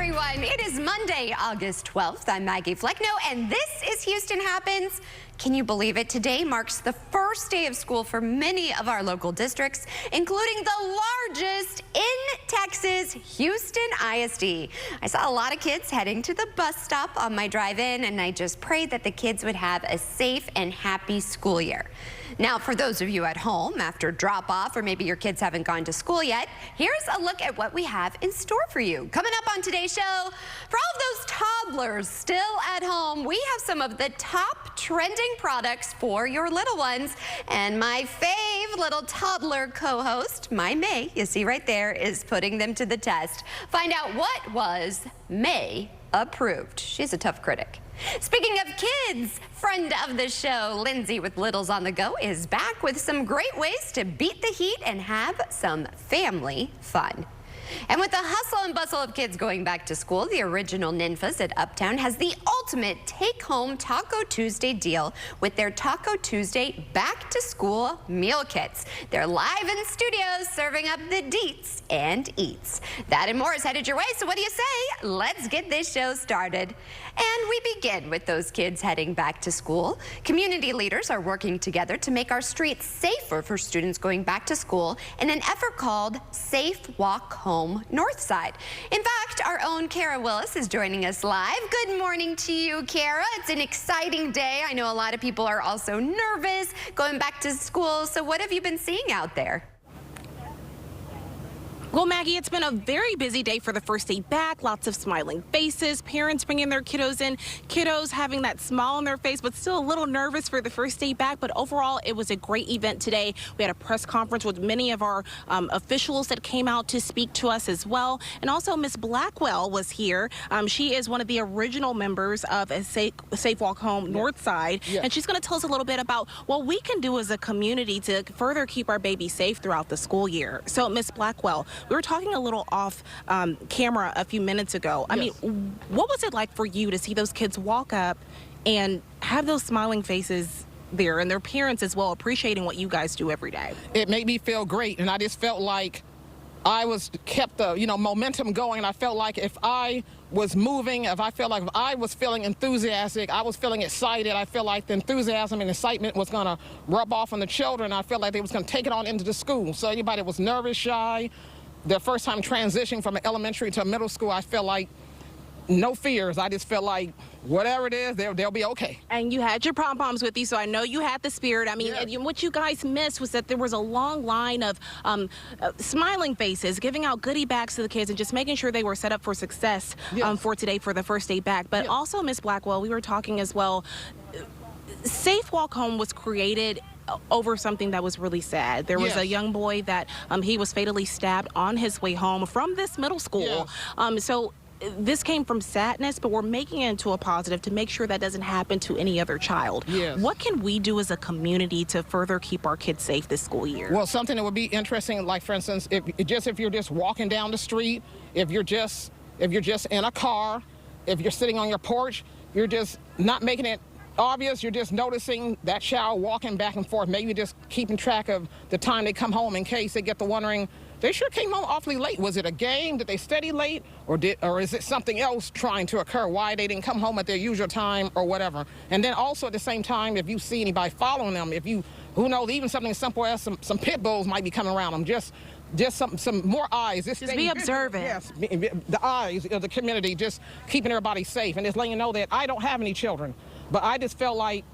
everyone. It is Monday, August 12th. I'm Maggie Fleckno, and this is Houston Happens. Can you believe it? Today marks the first day of school for many of our local districts, including the largest in Texas, Houston ISD. I saw a lot of kids heading to the bus stop on my drive-in, and I just prayed that the kids would have a safe and happy school year. Now, for those of you at home after drop-off, or maybe your kids haven't gone to school yet, here's a look at what we have in store for you. Coming up on today's show, for all of those toddlers still at home, we have some of the top trending products for your little ones. And my fave little toddler co-host, my May, you see right there, is putting them to the test. Find out what was May approved. She's a tough critic. Speaking of kids, friend of the show, Lindsay with Littles on the Go, is back with some great ways to beat the heat and have some family fun. And with the hustle and bustle of kids going back to school, the original Ninfa's at Uptown has the ultimate take-home Taco Tuesday deal with their Taco Tuesday back-to-school meal kits. They're live in studios serving up the deets and eats. That and more is headed your way, so what do you say? Let's get this show started. And we begin with those kids heading back to school. Community leaders are working together to make our streets safer for students going back to school in an effort called Safe Walk Home Northside. In fact, our own Kara Willis is joining us live. Good morning to you, Kara. It's an exciting day. I know a lot of people are also nervous going back to school. So what have you been seeing out there? Well, Maggie, it's been a very busy day for the first day back. Lots of smiling faces, parents bringing their kiddos in, kiddos having that smile on their face, but still a little nervous for the first day back. But overall, it was a great event today. We had a press conference with many of our officials that came out to speak to us as well. And also, Miss Blackwell was here. She is one of the original members of a Safe Walk Home Northside. Yeah. And she's going to tell us a little bit about what we can do as a community to further keep our babies safe throughout the school year. So, Miss Blackwell, we were talking a little off camera a few minutes ago. I mean, what was it like for you to see those kids walk up and have those smiling faces there and their parents as well appreciating what you guys do every day? It made me feel great, and I just felt like I kept the momentum going. And I felt like if I was moving, if I was feeling enthusiastic, I was feeling excited, I feel like the enthusiasm and excitement was going to rub off on the children. I felt like they was going to take it on into the school. So anybody that was nervous, shy, their first time transitioning from an elementary to a middle school, I feel like no fears. I just feel like whatever it is, they'll be okay. And you had your pom-poms with you, so I know you had the spirit. I mean, what you guys missed was that there was a long line of smiling faces, giving out goodie bags to the kids and just making sure they were set up for success for today for the first day back. But also, Miss Blackwell, we were talking as well, Safe Walk Home was created over something that was really sad. There was a young boy that he was fatally stabbed on his way home from this middle school. So this came from sadness, but we're making it into a positive to make sure that doesn't happen to any other child. What can we do as a community to further keep our kids safe this school year? Well, something that would be interesting, like for instance, if you're just walking down the street, if you're just in a car, if you're sitting on your porch, you're just not making it obvious, you're just noticing that child walking back and forth, maybe just keeping track of the time they come home in case they get to wondering, they sure came home awfully late. Was it a game? Did they study late? Or is it something else trying to occur? Why they didn't come home at their usual time or whatever? And then also at the same time, if you see anybody following them, who knows, even something as simple as some pit bulls might be coming around them. Just some more eyes. Just be observant. Yes, the eyes of the community, just keeping everybody safe. And just letting you know that I don't have any children, but I just felt like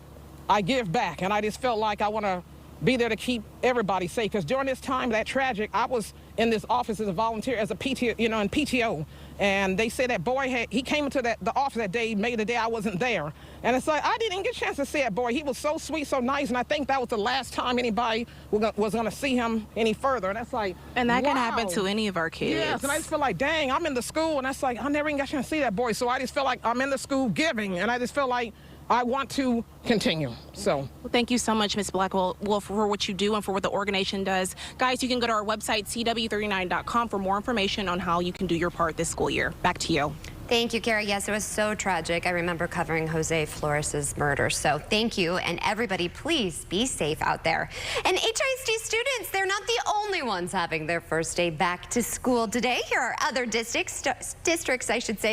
I give back, and I just felt like I want to be there to keep everybody safe. Because during this time, that tragic, I was in this office as a volunteer, as a PTO, in PTO, and they said that boy he came into the office that day, maybe the day I wasn't there, and it's like I didn't get a chance to see that boy. He was so sweet, so nice, and I think that was the last time anybody was going to see him any further. And that's like, and that can happen to any of our kids. Yes, and I just feel like, dang, I'm in the school, and that's like I never even got a chance to see that boy. So I just feel like I'm in the school giving, and I just feel like I want to continue. So well, thank you so much, Ms. Blackwell, for what you do and for what the organization does. Guys, you can go to our website, cw39.com, for more information on how you can do your part this school year. Back to you. Thank you, Carrie. Yes, it was so tragic. I remember covering Jose Flores' murder. So thank you. And everybody, please be safe out there. And HISD students, they're not the only ones having their first day back to school today. Here are other districts,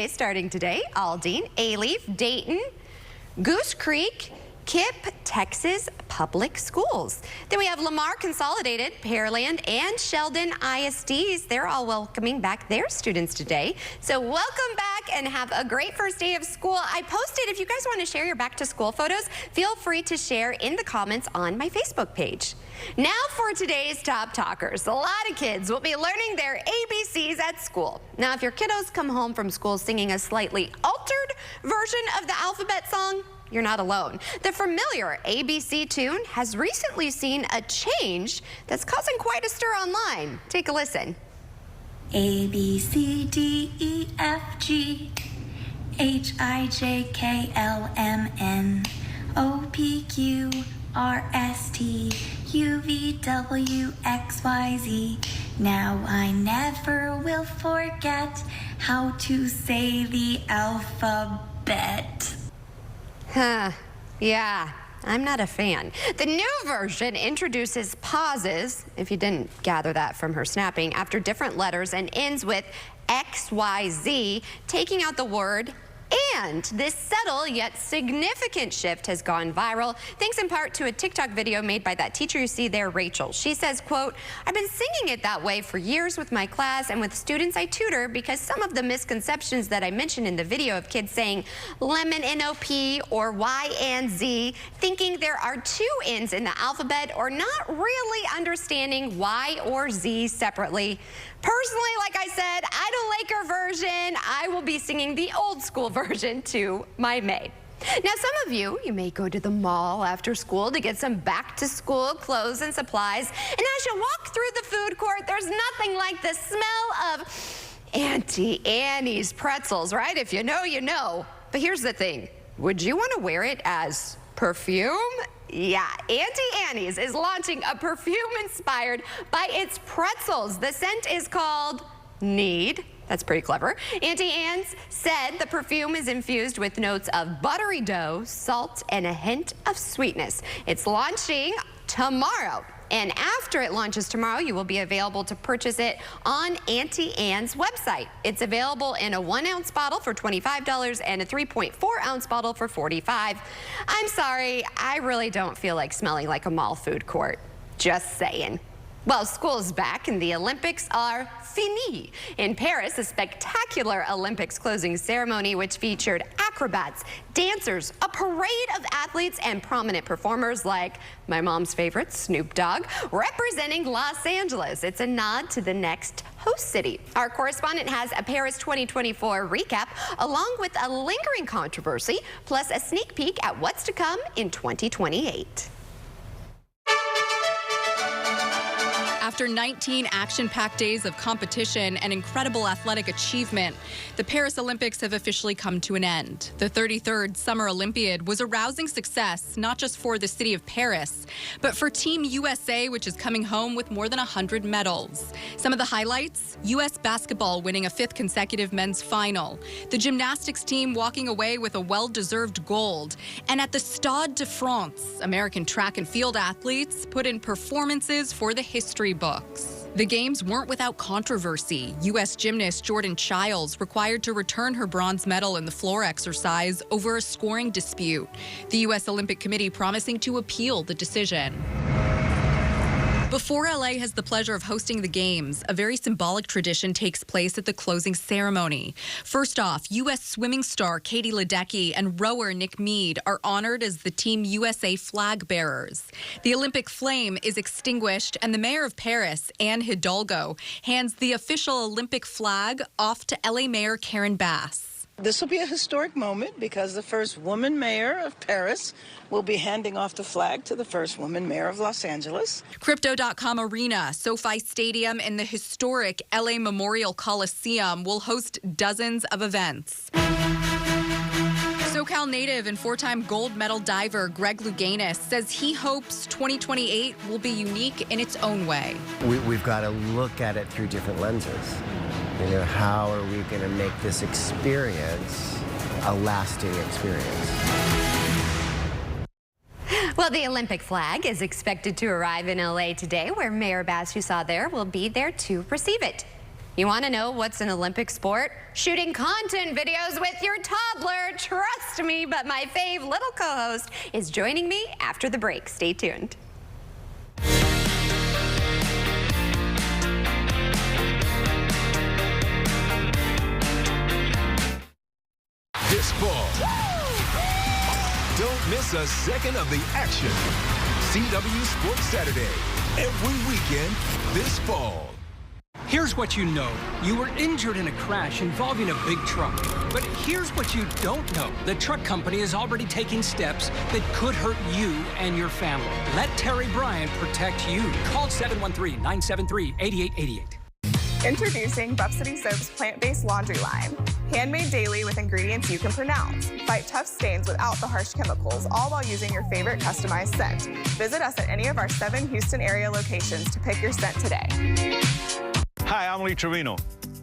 starting today. Aldine, Alief, Dayton, Goose Creek, KIPP, Texas Public Schools. Then we have Lamar Consolidated, Pearland, and Sheldon ISDs. They're all welcoming back their students today. So welcome back and have a great first day of school. I posted, if you guys want to share your back to school photos, feel free to share in the comments on my Facebook page. Now for today's top talkers. A lot of kids will be learning their ABCs at school. Now, if your kiddos come home from school singing a slightly altered version of the alphabet song, you're not alone. The familiar ABC tune has recently seen a change that's causing quite a stir online. Take a listen. A, B, C, D, E, F, G, H, I, J, K, L, M, N, O, P, Q, R, S, T, U, V, W, X, Y, Z. Now I never will forget how to say the alphabet. Yeah, I'm not a fan. The new version introduces pauses, if you didn't gather that from her snapping, after different letters and ends with XYZ, taking out the word and. This subtle yet significant shift has gone viral, thanks in part to a TikTok video made by that teacher you see there, Rachel. She says, quote, "I've been singing it that way for years with my class and with students I tutor because some of the misconceptions that I mentioned in the video of kids saying lemon NOP or Y and Z, thinking there are two N's in the alphabet or not really understanding Y or Z separately. Personally, like I said, I don't like her version. I will be singing the old school version to my May." Now, some of you may go to the mall after school to get some back to school clothes and supplies. And as you walk through the food court, there's nothing like the smell of Auntie Annie's pretzels, right? If you know, you know. But here's the thing. Would you want to wear it as perfume? Yeah, Auntie Annie's is launching a perfume inspired by its pretzels. The scent is called Need. That's pretty clever. Auntie Anne's said the perfume is infused with notes of buttery dough, salt, and a hint of sweetness. It's launching tomorrow. And after it launches tomorrow, you will be available to purchase it on Auntie Anne's website. It's available in a 1-ounce bottle for $25 and a 3.4-ounce bottle for $45. I'm sorry, I really don't feel like smelling like a mall food court. Just saying. Well, school is back and the Olympics are fini. In Paris, a spectacular Olympics closing ceremony which featured acrobats, dancers, a parade of athletes, and prominent performers like my mom's favorite, Snoop Dogg, representing Los Angeles. It's a nod to the next host city. Our correspondent has a Paris 2024 recap along with a lingering controversy, plus a sneak peek at what's to come in 2028. After 19 action-packed days of competition and incredible athletic achievement, the Paris Olympics have officially come to an end. The 33rd Summer Olympiad was a rousing success, not just for the city of Paris, but for Team USA, which is coming home with more than 100 medals. Some of the highlights: U.S. basketball winning a 5th consecutive men's final, the gymnastics team walking away with a well-deserved gold, and at the Stade de France, American track and field athletes put in performances for the history books. The games weren't without controversy. U.S. gymnast Jordan Chiles required to return her bronze medal in the floor exercise over a scoring dispute. The U.S. Olympic Committee promising to appeal the decision. Before LA has the pleasure of hosting the games, a very symbolic tradition takes place at the closing ceremony. First off, U.S. swimming star Katie Ledecky and rower Nick Mead are honored as the Team USA flag bearers. The Olympic flame is extinguished, and the mayor of Paris, Anne Hidalgo, hands the official Olympic flag off to LA Mayor Karen Bass. This will be a historic moment because the first woman mayor of Paris will be handing off the flag to the first woman mayor of Los Angeles. Crypto.com Arena, SoFi Stadium, and the historic LA Memorial Coliseum will host dozens of events. SoCal native and 4-time gold medal diver Greg Louganis says he hopes 2028 will be unique in its own way. We've got to look at it through different lenses. how are we going to make this experience a lasting experience? Well, the Olympic flag is expected to arrive in LA today, where Mayor Bas Husa will be there to receive it. You want to know what's an Olympic sport? Shooting content videos with your toddler. Trust me, but my fave little co-host is joining me after the break. Stay tuned. This fall, don't miss a second of the action. CW Sports Saturday, every weekend this fall. Here's what you know. You were injured in a crash involving a big truck. But here's what you don't know. The truck company is already taking steps that could hurt you and your family. Let Terry Bryant protect you. Call 713-973-8888. Introducing Buff City Soap's plant-based laundry line. Handmade daily with ingredients you can pronounce. Fight tough stains without the harsh chemicals, all while using your favorite customized scent. Visit us at any of our 7 Houston area locations to pick your scent today. Hi, I'm Lee Trevino.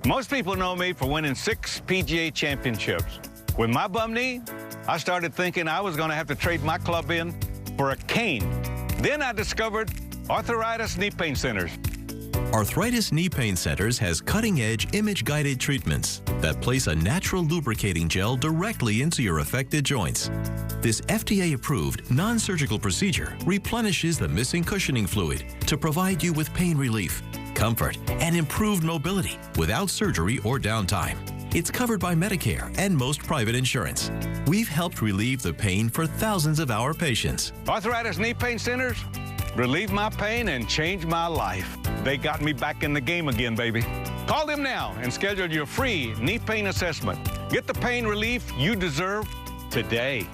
Most people know me for winning 6 PGA championships. With my bum knee, I started thinking I was going to have to trade my club in for a cane. Then I discovered Arthritis Knee Pain Centers. Arthritis Knee Pain Centers has cutting-edge image-guided treatments that place a natural lubricating gel directly into your affected joints. This FDA-approved, non-surgical procedure replenishes the missing cushioning fluid to provide you with pain relief, comfort, and improved mobility without surgery or downtime. It's covered by Medicare and most private insurance. We've helped relieve the pain for thousands of our patients. Arthritis Knee Pain Centers relieve my pain and change my life. They got me back in the game again, baby. Call them now and schedule your free knee pain assessment. Get the pain relief you deserve today.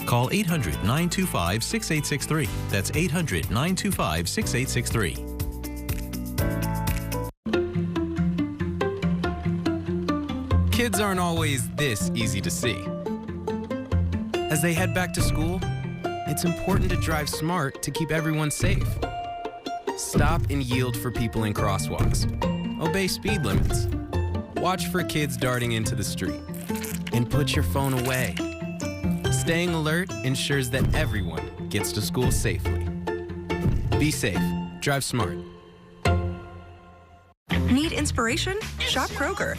Call 800-925-6863. That's 800-925-6863. Kids aren't always this easy to see. As they head back to school, it's important to drive smart to keep everyone safe. Stop and yield for people in crosswalks. Obey speed limits. Watch for kids darting into the street. And put your phone away. Staying alert ensures that everyone gets to school safely. Be safe. Drive smart. Need inspiration? Shop Kroger.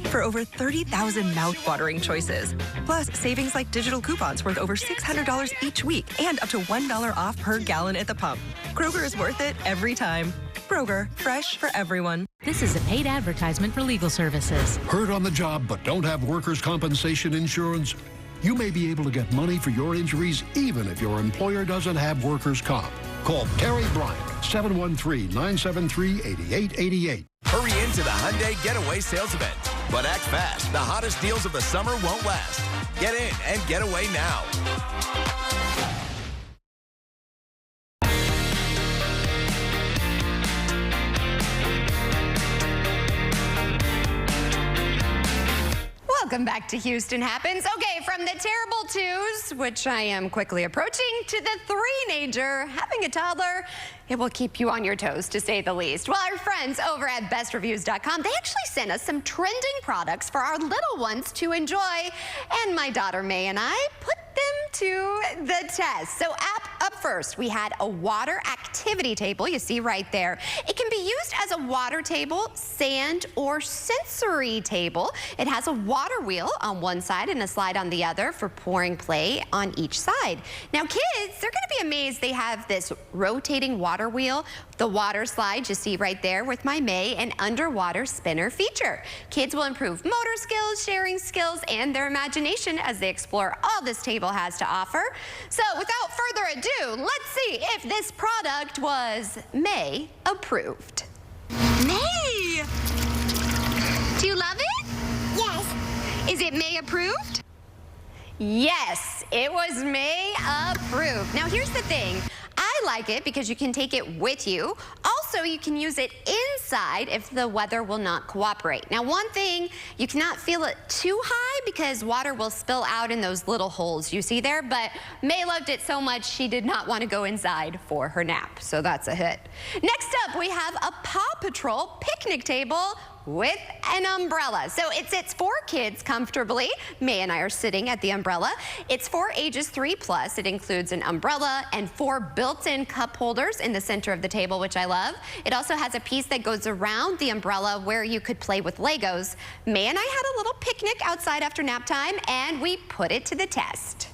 For over 30,000 mouth-watering choices. Plus, savings like digital coupons worth over $600 each week and up to $1 off per gallon at the pump. Kroger is worth it every time. Kroger, fresh for everyone. This is a paid advertisement for legal services. Hurt on the job but don't have workers' compensation insurance? You may be able to get money for your injuries even if your employer doesn't have workers' comp. Call Terry Bryant, 713-973-8888. Hurry into the Hyundai Getaway Sales Event. But act fast. The hottest deals of the summer won't last. Get in and get away now. Welcome back to Houston Happens. Okay, from the terrible twos, which I am quickly approaching, to the three-nager, having a toddler, it will keep you on your toes, to say the least. Well, our friends over at bestreviews.com, they actually sent us some trending products for our little ones to enjoy, and my daughter May and I put them to the test. So up first, we had a water activity table, you see right there. It can be used as a water table, sand, or sensory table. It has a water wheel on one side and a slide on the other for pouring play on each side. Now kids, they're gonna be amazed they have this rotating water wheel, the water slide you see right there with my May, and underwater spinner feature. Kids will improve motor skills, sharing skills, and their imagination as they explore all this table has to offer. So without further ado, let's see if this product was May approved. May! Do you love it? Yes. Is it May approved? Yes, it was May approved. Now here's the thing. I like it because you can take it with you. Also, you can use it inside if the weather will not cooperate. Now, one thing, you cannot feel it too high because water will spill out in those little holes you see there, but May loved it so much she did not want to go inside for her nap, so that's a hit. Next up, we have a Paw Patrol picnic table with an umbrella. So it sits 4 kids comfortably. May and I are sitting at the umbrella. It's for ages 3+. It includes an umbrella and 4 built-in cup holders in the center of the table, which I love. It also has a piece that goes around the umbrella where you could play with Legos. May and I had a little picnic outside after nap time, and we put it to the test.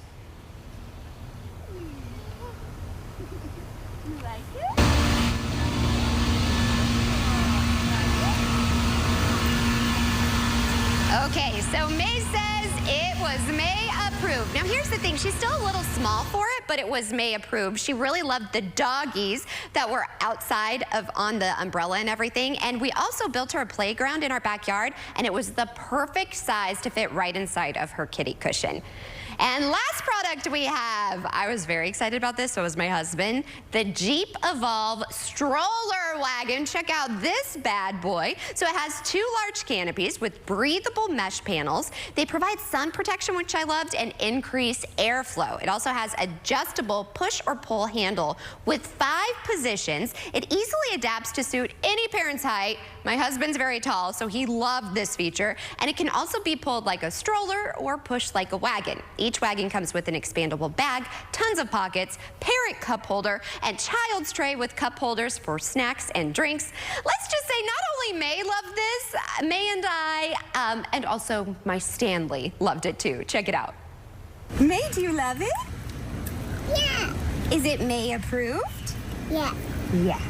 Okay, so May says it was May approved. Now here's the thing, she's still a little small for it, but it was May approved. She really loved the doggies that were outside on the umbrella and everything. And we also built her a playground in our backyard, and it was the perfect size to fit right inside of her kitty cushion. And last product we have, I was very excited about this, so was my husband, the Jeep Evolve stroller wagon. Check out this bad boy. So it has 2 large canopies with breathable mesh panels. They provide sun protection, which I loved, and increased airflow. It also has adjustable push or pull handle with 5 positions. It easily adapts to suit any parent's height. My husband's very tall, so he loved this feature. And it can also be pulled like a stroller or pushed like a wagon. Each wagon comes with an expandable bag, tons of pockets, parent cup holder, and child's tray with cup holders for snacks and drinks. Let's just say not only May loved this, May and I, and also my Stanley loved it too. Check it out. May, do you love it? Yeah. Is it May approved? Yeah. Yeah.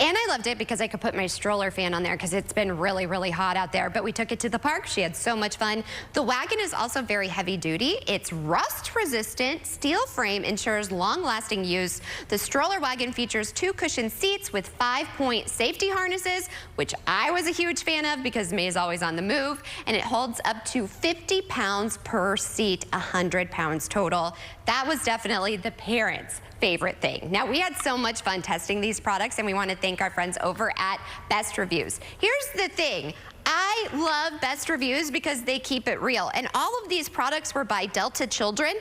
And I loved it because I could put my stroller fan on there because it's been really, really hot out there. But we took it to the park. She had so much fun. The wagon is also very heavy duty. It's rust resistant. Steel frame ensures long-lasting use. The stroller wagon features 2 cushioned seats with 5-point safety harnesses, which I was a huge fan of because May is always on the move. And it holds up to 50 pounds per seat, 100 pounds total. That was definitely the parents' favorite thing. Now, we had so much fun testing these products, and we want to thank our friends over at Best Reviews. Here's the thing. I love Best Reviews because they keep it real. And all of these products were by Delta Children.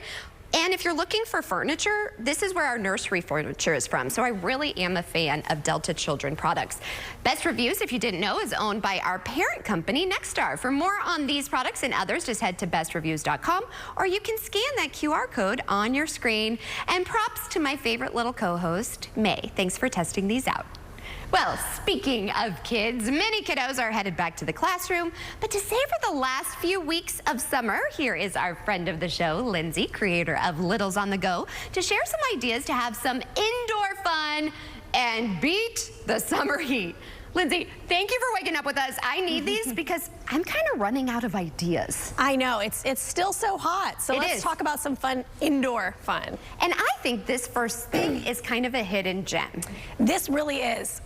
And if you're looking for furniture, this is where our nursery furniture is from. So I really am a fan of Delta Children products. Best Reviews, if you didn't know, is owned by our parent company, Nexstar. For more on these products and others, just head to bestreviews.com, or you can scan that QR code on your screen. And props to my favorite little co-host, May. Thanks for testing these out. Well, speaking of kids, many kiddos are headed back to the classroom, but to savor the last few weeks of summer, here is our friend of the show, Lindsay, creator of Littles on the Go, to share some ideas to have some indoor fun and beat the summer heat. Lindsay, thank you for waking up with us. I need these because I'm kind of running out of ideas. I know, it's still so hot. So let's talk about some fun indoor fun. And I think this first thing is kind of a hidden gem. This really is.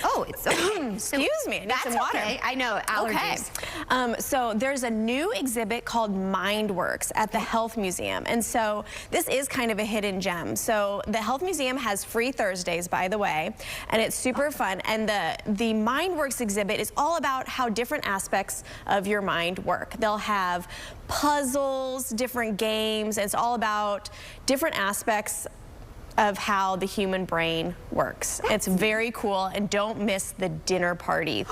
Oh, it's okay. Excuse me, I need some water. Okay. I know, allergies. Okay. So there's a new exhibit called MindWorks at the Health Museum. And so this is kind of a hidden gem. So the Health Museum has free Thursdays, by the way, and it's super fun. And the MindWorks exhibit is all about how different aspects of your mind work. They'll have puzzles, different games. It's all about different aspects of how the human brain works. It's very cool, and don't miss the dinner party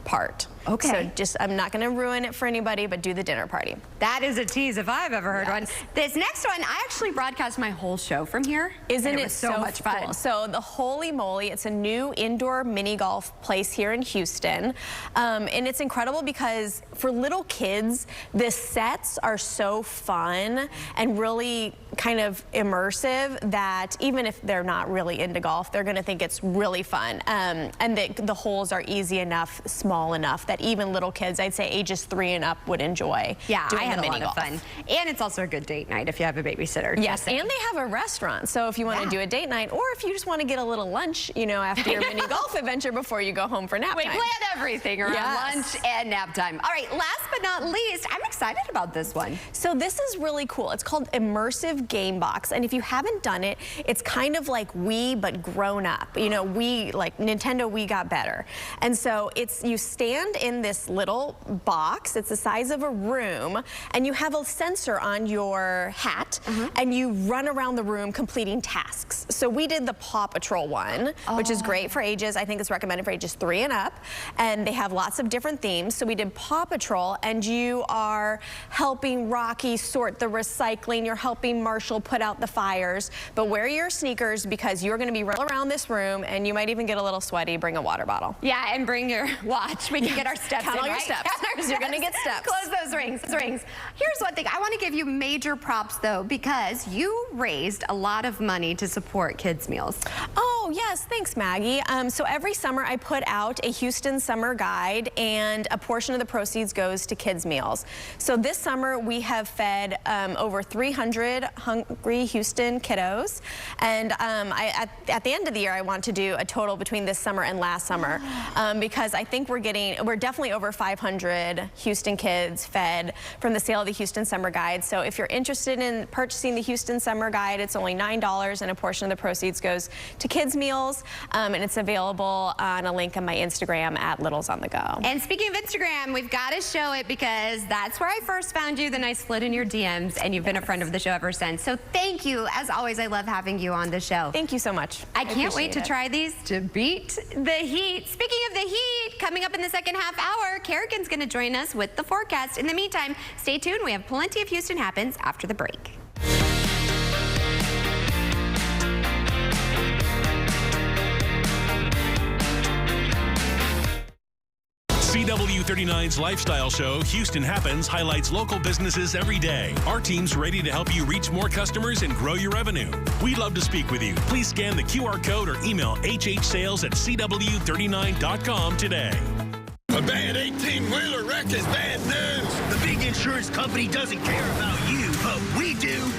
part. Okay. So just, I'm not gonna ruin it for anybody, but do the dinner party. That is a tease if I've ever heard one. This next one, I actually broadcast my whole show from here. Isn't it so much fun? Cool. So the Holy Moly, it's a new indoor mini golf place here in Houston. And it's incredible because for little kids, the sets are so fun and really kind of immersive that even if they're not really into golf, they're gonna think it's really fun. And the holes are easy enough, small enough that even little kids, I'd say ages 3 and up, would enjoy. Yeah, doing I had the a mini lot of fun. And it's also a good date night if you have a babysitter. Yes, and they have a restaurant. So if you want to do a date night, or if you just want to get a little lunch, you know, after your mini golf adventure before you go home for nap time. We plan everything around lunch and nap time. All right, last but not least, I'm excited about this one. So this is really cool. It's called Immersive Game Box. And if you haven't done it, it's It's kind of like Wii, but grown up. You know, Wii, like Nintendo Wii got better. And so you stand in this little box. It's the size of a room, and you have a sensor on your hat, and you run around the room completing tasks. So we did the Paw Patrol one, which is great for ages. I think it's recommended for ages 3 and up. And they have lots of different themes. So we did Paw Patrol, and you are helping Rocky sort the recycling. You're helping Marshall put out the fires. But wear your sneakers because you're going to be running around this room, and you might even get a little sweaty. Bring a water bottle. Yeah, and bring your watch. We can get our steps Count in, all your right? steps. You're going to get steps. Close those rings. Here's one thing. I want to give you major props, though, because you raised a lot of money to support kids' meals. Oh, yes. Thanks, Maggie. So every summer I put out a Houston summer guide, and a portion of the proceeds goes to kids' meals. So this summer we have fed over 300 hungry Houston kiddos. And at the end of the year, I want to do a total between this summer and last summer because I think we're definitely over 500 Houston kids fed from the sale of the Houston Summer Guide. So if you're interested in purchasing the Houston Summer Guide, it's only $9, and a portion of the proceeds goes to kids' meals, and it's available on a link on my Instagram at Littles on the Go. And speaking of Instagram, we've got to show it because that's where I first found you, then I slid in your DMs, and you've been a friend of the show ever since. So thank you. As always, I love having you on the show. Thank you so much. I can't wait to try these to beat the heat. Speaking of the heat, coming up in the second half hour, Kerrigan's going to join us with the forecast. In the meantime, stay tuned. We have plenty of Houston Happens after the break. CW39's lifestyle show, Houston Happens, highlights local businesses every day. Our team's ready to help you reach more customers and grow your revenue. We'd love to speak with you. Please scan the QR code or email hhsales@cw39.com today. A bad 18-wheeler wreck is bad news. The big insurance company doesn't care about you, but we do.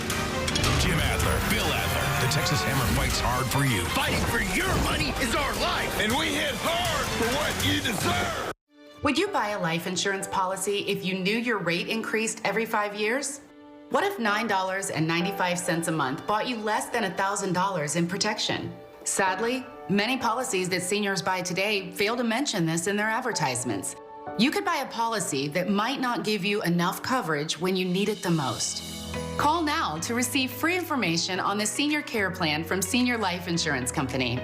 Jim Adler, Bill Adler, the Texas Hammer fights hard for you. Fighting for your money is our life, and we hit hard for what you deserve. Would you buy a life insurance policy if you knew your rate increased every 5 years? What if $9.95 a month bought you less than $1,000 in protection? Sadly, many policies that seniors buy today fail to mention this in their advertisements. You could buy a policy that might not give you enough coverage when you need it the most. Call now to receive free information on the Senior Care Plan from Senior Life Insurance Company.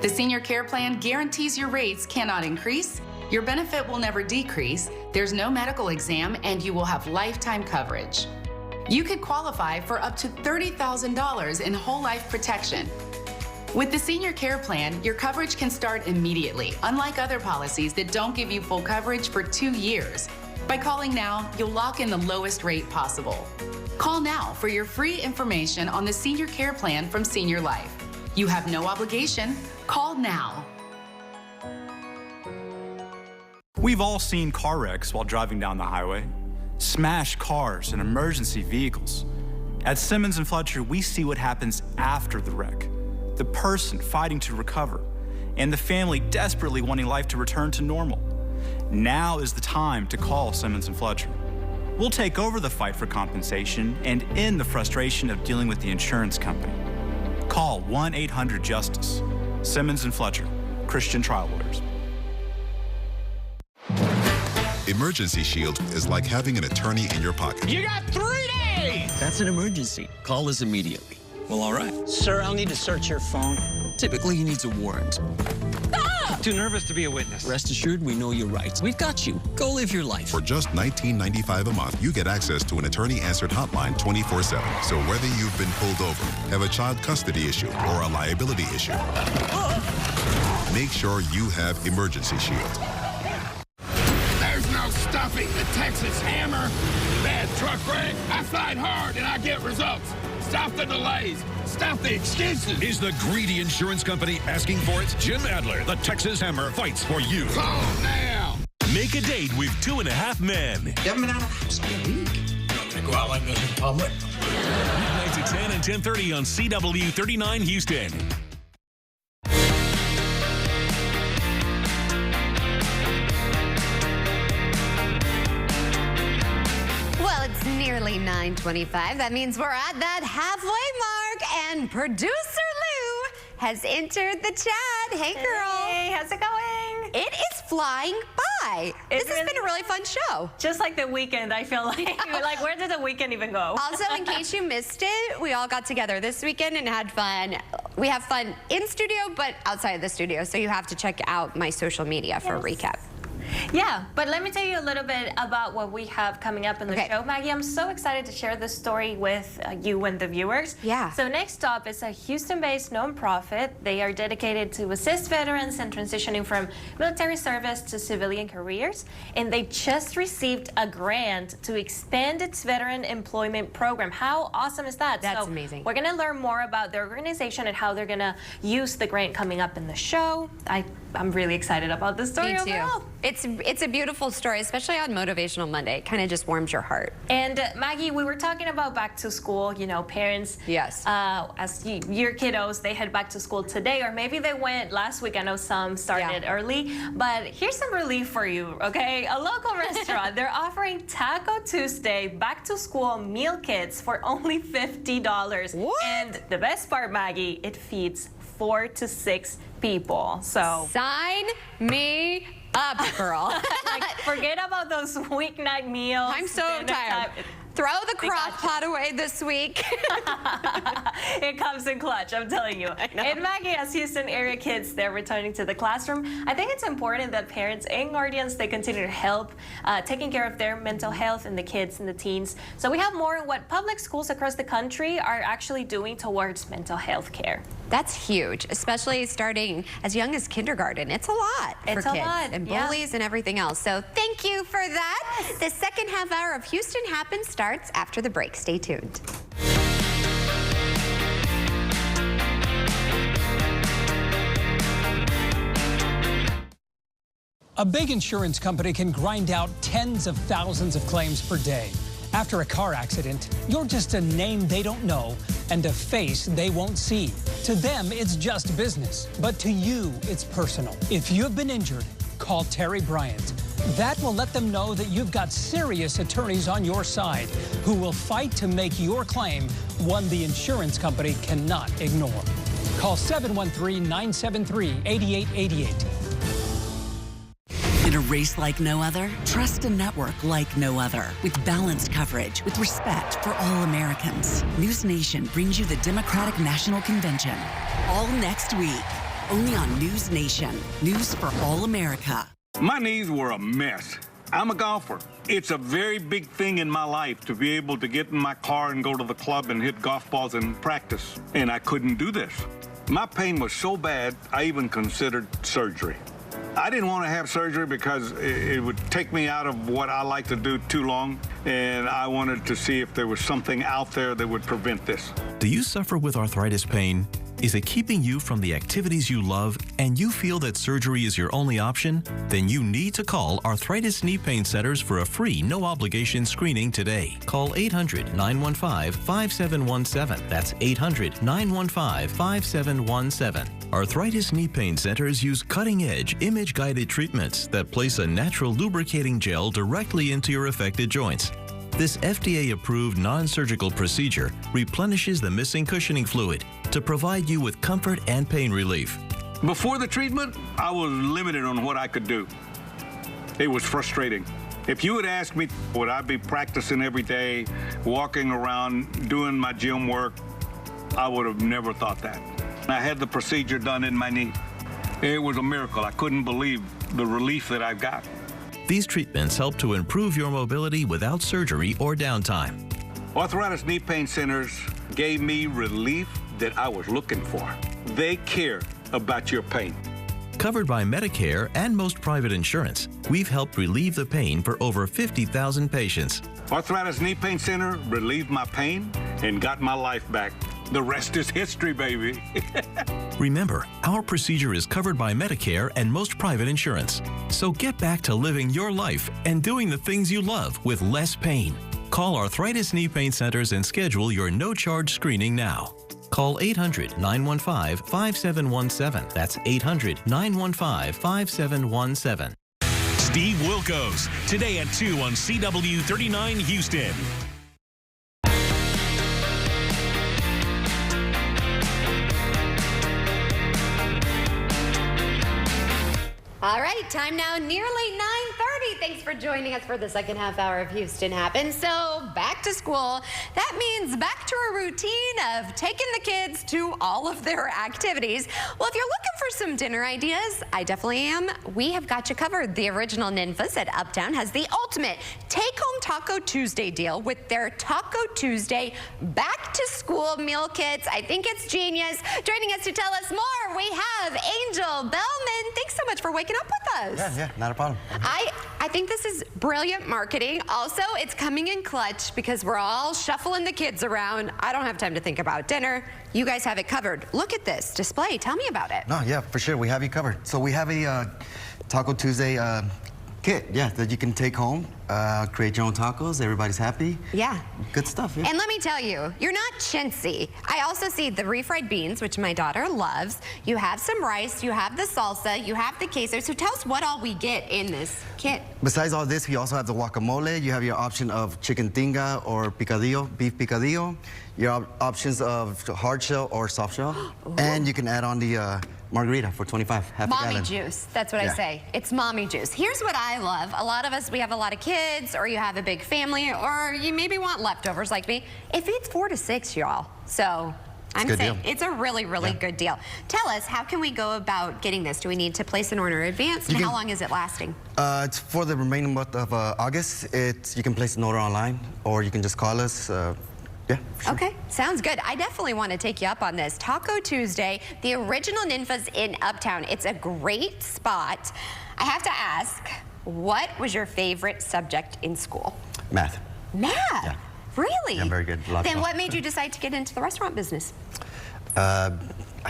The Senior Care Plan guarantees your rates cannot increase, your benefit will never decrease, there's no medical exam, and you will have lifetime coverage. You could qualify for up to $30,000 in whole life protection. With the Senior Care Plan, your coverage can start immediately, unlike other policies that don't give you full coverage for 2 years. By calling now, you'll lock in the lowest rate possible. Call now for your free information on the Senior Care Plan from Senior Life. You have no obligation. Call now. We've all seen car wrecks while driving down the highway. Smashed cars and emergency vehicles. At Simmons & Fletcher, we see what happens after the wreck. The person fighting to recover, and the family desperately wanting life to return to normal. Now is the time to call Simmons & Fletcher. We'll take over the fight for compensation and end the frustration of dealing with the insurance company. Call 1-800-JUSTICE. Simmons & Fletcher, Christian trial lawyers. Emergency Shield is like having an attorney in your pocket. You got 3 days! That's an emergency. Call us immediately. Well, all right. Sir, I'll need to search your phone. Typically, he needs a warrant. Ah! Too nervous to be a witness. Rest assured, we know your rights. We've got you. Go live your life. For just $19.95 a month, you get access to an attorney-answered hotline 24/7. So whether you've been pulled over, have a child custody issue, or a liability issue, make sure you have Emergency Shield. There's no stopping the Texas Hammer. Bad truck wreck. I fight hard and I get results. Stop the delays. Stop the excuses. Is the greedy insurance company asking for it? Jim Adler, the Texas Hammer, fights for you. Call now. Make a date with 2.5 Men. You haven't been out of the house in a week. You want me to go out like this in public? Weeknights at 10 and 10:30 on CW39 Houston. Well, it's nearly 9:25. That means we're at that halfway mark, and producer has entered the chat. Hey, girl. Hey, how's it going? It is flying by. This has been a really fun show. Just like the weekend, I feel like. Like, where did the weekend even go? Also, in case you missed it, we all got together this weekend and had fun. We have fun in studio, but outside of the studio. So you have to check out my social media for a recap. Yeah, but let me tell you a little bit about what we have coming up in the show, Maggie. I'm so excited to share this story with you and the viewers. Yeah. So next up is a Houston-based nonprofit. They are dedicated to assist veterans in transitioning from military service to civilian careers. And they just received a grant to expand its veteran employment program. How awesome is that? That's amazing. We're going to learn more about their organization and how they're going to use the grant coming up in the show. I'm really excited about this story overall. It's a beautiful story, especially on Motivational Monday. It kind of just warms your heart. And Maggie, we were talking about back to school, you know, parents. Yes. As your kiddos, they head back to school today, or maybe they went last week. I know some started early, but here's some relief for you, okay? A local restaurant, they're offering Taco Tuesday back to school meal kits for only $50. What? And the best part, Maggie, it feeds 4 to 6 people. So sign me up, girl. Like, forget about those weeknight meals. I'm so tired. Throw the crock pot away this week. It comes in clutch, I'm telling you. And Maggie, as Houston area kids, they're returning to the classroom. I think it's important that parents and guardians, they continue to help taking care of their mental health and the kids and the teens. So we have more on what public schools across the country are actually doing towards mental health care. That's huge, especially starting as young as kindergarten. It's a lot for kids and bullies and everything else. So thank you for that. Yes. The second half hour of Houston Happens starts after the break. Stay tuned. A big insurance company can grind out tens of thousands of claims per day. After a car accident, you're just a name they don't know and a face they won't see. To them, it's just business, but to you, it's personal. If you've been injured, call Terry Bryant. That will let them know that you've got serious attorneys on your side who will fight to make your claim one the insurance company cannot ignore. Call 713-973-8888. In a race like no other, trust a network like no other. With balanced coverage, with respect for all Americans. News Nation brings you the Democratic National Convention. All next week. Only on News Nation. News for all America. My knees were a mess. I'm a golfer. It's a very big thing in my life to be able to get in my car and go to the club and hit golf balls and practice. And I couldn't do this. My pain was so bad, I even considered surgery. I didn't want to have surgery because it would take me out of what I like to do too long, and I wanted to see if there was something out there that would prevent this. Do you suffer with arthritis pain? Is it keeping you from the activities you love and you feel that surgery is your only option? Then you need to call Arthritis Knee Pain Centers for a free, no-obligation screening today. Call 800-915-5717. That's 800-915-5717. Arthritis Knee Pain Centers use cutting-edge, image-guided treatments that place a natural lubricating gel directly into your affected joints. This FDA-approved non-surgical procedure replenishes the missing cushioning fluid to provide you with comfort and pain relief. Before the treatment, I was limited on what I could do. It was frustrating. If you had asked me, would I be practicing every day, walking around, doing my gym work, I would have never thought that. I had the procedure done in my knee. It was a miracle. I couldn't believe the relief that I got. These treatments help to improve your mobility without surgery or downtime. Arthritis Knee Pain Centers gave me relief that I was looking for. They care about your pain. Covered by Medicare and most private insurance, we've helped relieve the pain for over 50,000 patients. Arthritis Knee Pain Center relieved my pain and got my life back. The rest is history, baby. Remember, our procedure is covered by Medicare and most private insurance. So get back to living your life and doing the things you love with less pain. Call Arthritis Knee Pain Centers and schedule your no-charge screening now. Call 800-915-5717. That's 800-915-5717. Steve Wilkos, today at 2 on CW39 Houston. All right, time now, nearly 9:30. Thanks for joining us for the second half hour of Houston Happens. So back to school. That means back to a routine of taking the kids to all of their activities. Well, if you're looking for some dinner ideas, I definitely am. We have got you covered. The Original Ninfa's at Uptown has the ultimate take-home Taco Tuesday deal with their Taco Tuesday back to school meal kits. I think it's genius. Joining us to tell us more, we have Angel Bellman. Thanks so much for waking up with us. Yeah, not a problem. I think this is brilliant marketing. Also, it's coming in clutch because we're all shuffling the kids around. I don't have time to think about dinner. You guys have it covered. Look at this display. Tell me about it. No, yeah, for sure. We have you covered. So we have a Taco Tuesday kit, yeah, that you can take home, create your own tacos. Everybody's happy. Yeah. Good stuff, yeah. And let me tell you, you're not chintzy. I also see the refried beans, which my daughter loves. You have some rice, you have the salsa, you have the queso. So tell us what all we get in this kit. Besides all this, we also have the guacamole. You have your option of chicken tinga or picadillo, beef picadillo. Your options of hard shell or soft shell. And you can add on the margarita for 25, half a gallon. Mommy juice, that's what I say. It's mommy juice. Here's what I love. A lot of us, we have a lot of kids, or you have a big family, or you maybe want leftovers like me. It feeds 4 to 6, y'all. So I'm saying it's a really, really good deal. Tell us, how can we go about getting this? Do we need to place an order in advance? And how long is it lasting? It's for the remaining month of August. You can place an order online, or you can just call us. Yeah, sure. Okay, sounds good. I definitely want to take you up on this. Taco Tuesday, the Original Ninfa's in Uptown. It's a great spot. I have to ask, what was your favorite subject in school? Math. Math? Yeah. Really? Yeah, I'm very good. Then what made you decide to get into the restaurant business? I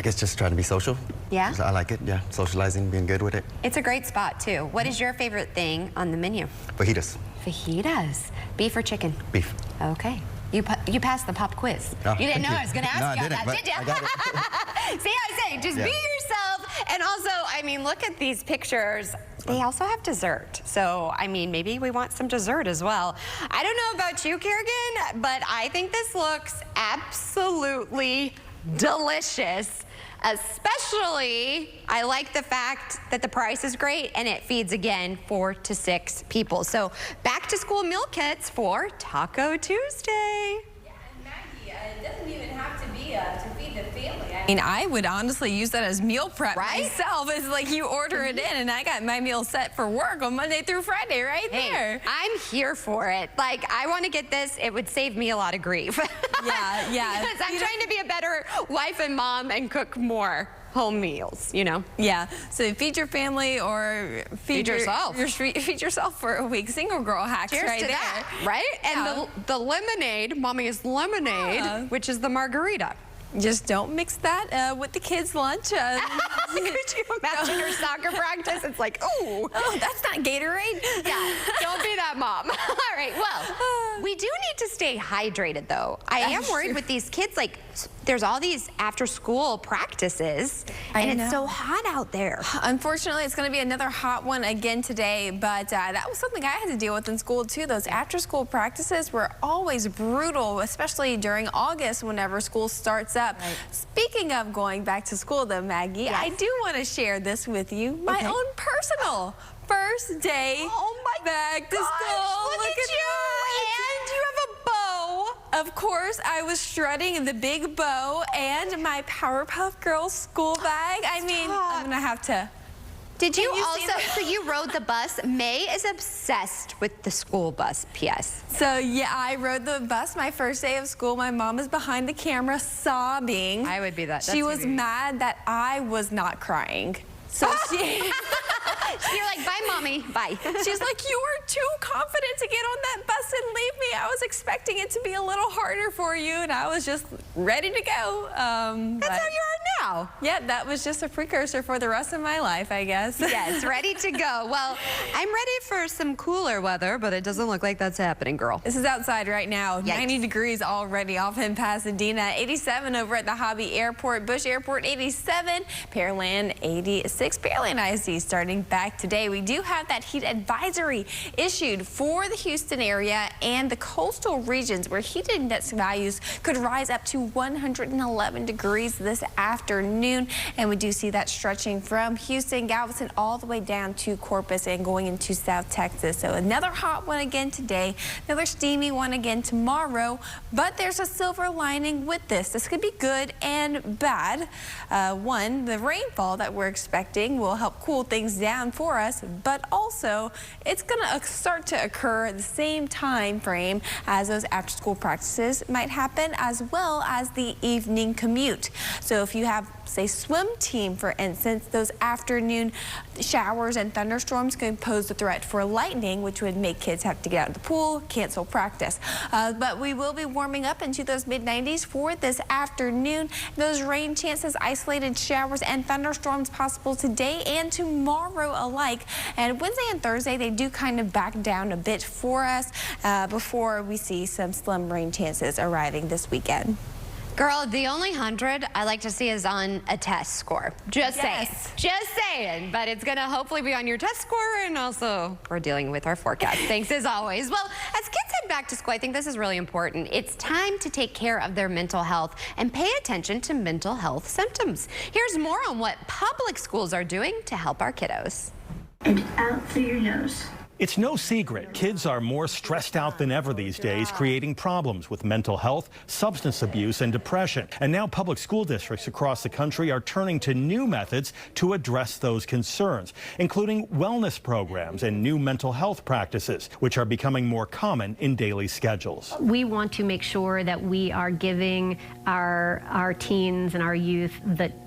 guess just trying to be social. Yeah? I like it, yeah. Socializing, being good with it. It's a great spot, too. What is your favorite thing on the menu? Fajitas. Fajitas. Beef or chicken? Beef. Okay. You passed the pop quiz. Oh, you didn't know thank I was going to ask you I that, did you? I got it. See how I say, just be yourself. And also, I mean, look at these pictures. They also have dessert. So, I mean, maybe we want some dessert as well. I don't know about you, Kerrigan, but I think this looks absolutely delicious. Especially, I like the fact that the price is great and it feeds, again, 4 to 6 people. So back to school meal kits for Taco Tuesday. Yeah, and Maggie, it doesn't even have to be to feed the family. I mean, I would honestly use that as meal prep myself. It's like you order it in and I got my meal set for work on Monday through Friday right there. I'm here for it. Like, I want to get this. It would save me a lot of grief. Yeah. Because I'm trying to be a better wife and mom and cook more home meals, you know? Yeah, so feed your family or feed yourself. Feed yourself for a week. Single girl hacks Cheers right to there. that, right? And the lemonade, Mommy's lemonade, which is the margarita. Just don't mix that with the kids' lunch. Could you imagine your soccer practice? It's like, ooh. Oh, that's not Gatorade. Yeah, don't be that mom. All right, well, we do need to stay hydrated, though. I am worried with these kids, like, there's all these after-school practices, and it's so hot out there. Unfortunately, it's going to be another hot one again today, but that was something I had to deal with in school, too. Those after-school practices were always brutal, especially during August whenever school starts up. Right. Speaking of going back to school, though, Maggie, I do want to share this with you. My own personal first day back to school. Look at you! And you have a bow. Of course, I was strutting the big bow and my Powerpuff Girls school bag. I mean, I'm going to have to... Did you also, so you rode the bus? May is obsessed with the school bus, P.S. So, yeah, I rode the bus my first day of school. My mom is behind the camera sobbing. I would be that. She was mad that I was not crying. So she... You're like, bye, Mommy, bye. She's like, you were too confident to get on that bus and leave me. I was expecting it to be a little harder for you, and I was just ready to go. That's how you are now. Yeah, that was just a precursor for the rest of my life, I guess. Yes, ready to go. Well, I'm ready for some cooler weather, but it doesn't look like that's happening, girl. This is outside right now. 90 degrees already off in Pasadena. 87 over at the Hobby Airport. Bush Airport, 87. Pearland, 86. Pearland ISD starting back back today. We do have that heat advisory issued for the Houston area and the coastal regions where heat index values could rise up to 111 degrees this afternoon. And we do see that stretching from Houston, Galveston, all the way down to Corpus and going into South Texas. So another hot one again today, another steamy one again tomorrow. But there's a silver lining with this. This could be good and bad. One, the rainfall that we're expecting will help cool things down for us, but also it's going to start to occur at the same time frame as those after school practices might happen, as well as the evening commute. So if you have, say, swim team, for instance, those afternoon showers and thunderstorms can pose a threat for lightning, which would make kids have to get out of the pool, cancel practice. But we will be warming up into those mid-90s for this afternoon. Those rain chances, isolated showers and thunderstorms possible today and tomorrow alike. And Wednesday and Thursday, they do kind of back down a bit for us before we see some slim rain chances arriving this weekend. Girl, the only 100 I like to see is on a test score. Just saying. Just saying. But it's going to hopefully be on your test score, and also we're dealing with our forecast. Thanks as always. Well, as kids head back to school, I think this is really important. It's time to take care of their mental health and pay attention to mental health symptoms. Here's more on what public schools are doing to help our kiddos. And out through your nose. It's no secret, kids are more stressed out than ever these days, creating problems with mental health, substance abuse, and depression. And now public school districts across the country are turning to new methods to address those concerns, including wellness programs and new mental health practices, which are becoming more common in daily schedules. We want to make sure that we are giving our teens and our youth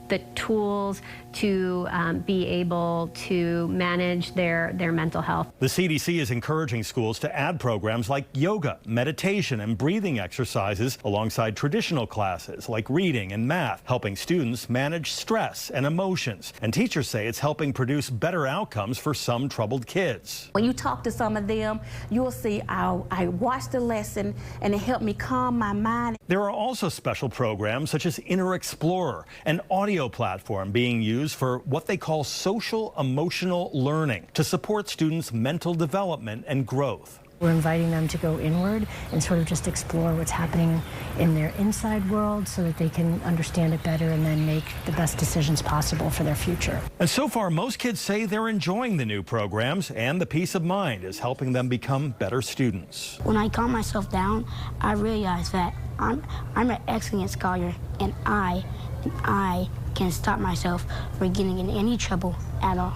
the tools to be able to manage their mental health. The CDC is encouraging schools to add programs like yoga, meditation, and breathing exercises alongside traditional classes like reading and math, helping students manage stress and emotions. And teachers say it's helping produce better outcomes for some troubled kids. When you talk to some of them, you'll see I watched the lesson and it helped me calm my mind. There are also special programs such as Inner Explorer, an audio platform being used for what they call social emotional learning to support students' mental development and growth. We're inviting them to go inward and sort of just explore what's happening in their inside world so that they can understand it better and then make the best decisions possible for their future. And so far, most kids say they're enjoying the new programs, and the peace of mind is helping them become better students. When I calm myself down, I realize that I'm an excellent scholar, and I can stop myself from getting in any trouble at all.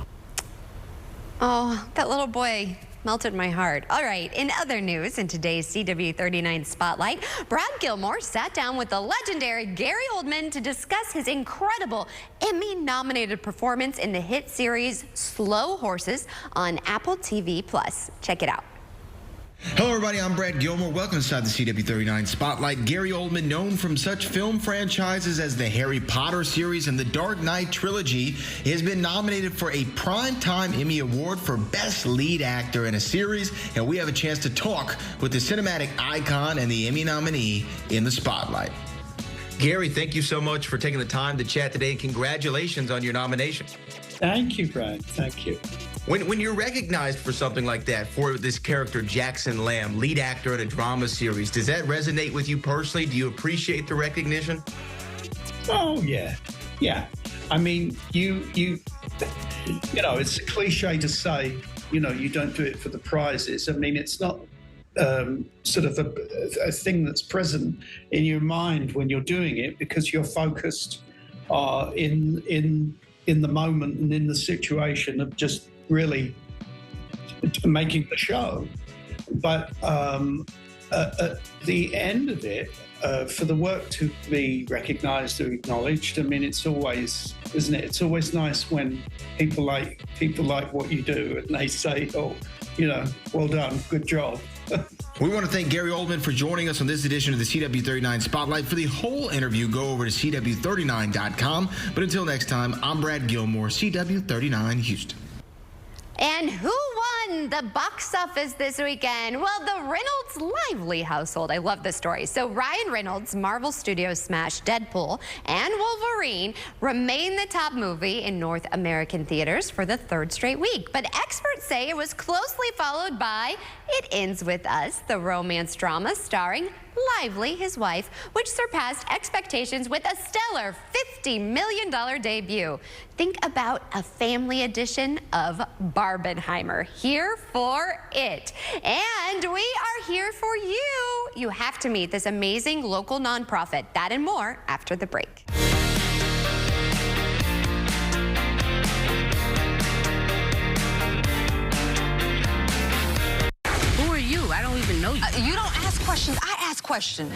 Oh, that little boy melted my heart. All right, in other news, in today's CW39 Spotlight, Brad Gilmore sat down with the legendary Gary Oldman to discuss his incredible Emmy-nominated performance in the hit series Slow Horses on Apple TV+. Check it out. Hello everybody, I'm Brad Gilmore. Welcome inside the CW39 Spotlight. Gary Oldman, known from such film franchises as the Harry Potter series and the Dark Knight trilogy, has been nominated for a Primetime Emmy Award for Best Lead Actor in a Series, and we have a chance to talk with the cinematic icon and the Emmy nominee in the Spotlight. Gary, thank you so much for taking the time to chat today, and congratulations on your nomination. Thank you, Brad. Thank you. When you're recognized for something like that, for this character, Jackson Lamb, lead actor in a drama series, does that resonate with you personally? Do you appreciate the recognition? Oh, yeah. Yeah. I mean, you know, it's a cliche to say, you know, you don't do it for the prizes. I mean, it's not sort of a thing that's present in your mind when you're doing it, because you're focused in the moment and in the situation of just really making the show. But at the end of it, for the work to be recognized or acknowledged, I mean, it's always, isn't it? It's always nice when people like what you do and they say, oh, you know, well done, good job. We want to thank Gary Oldman for joining us on this edition of the CW39 Spotlight. For the whole interview, go over to CW39.com. But until next time, I'm Brad Gilmore, CW39 Houston. And who won won the box office this weekend? Well, the Reynolds Lively household. I love this story. So Ryan Reynolds' Marvel Studios smash Deadpool and Wolverine remain the top movie in North American theaters for the third straight week. But experts say it was closely followed by It Ends With Us, the romance drama starring Lively, his wife, which surpassed expectations with a stellar $50 million debut. Think about a family edition of Barbenheimer. Here for it. And we are here for you. You have to meet this amazing local nonprofit. That and more after the break. Who are you? I don't even know you. You don't ask questions. I ask questions.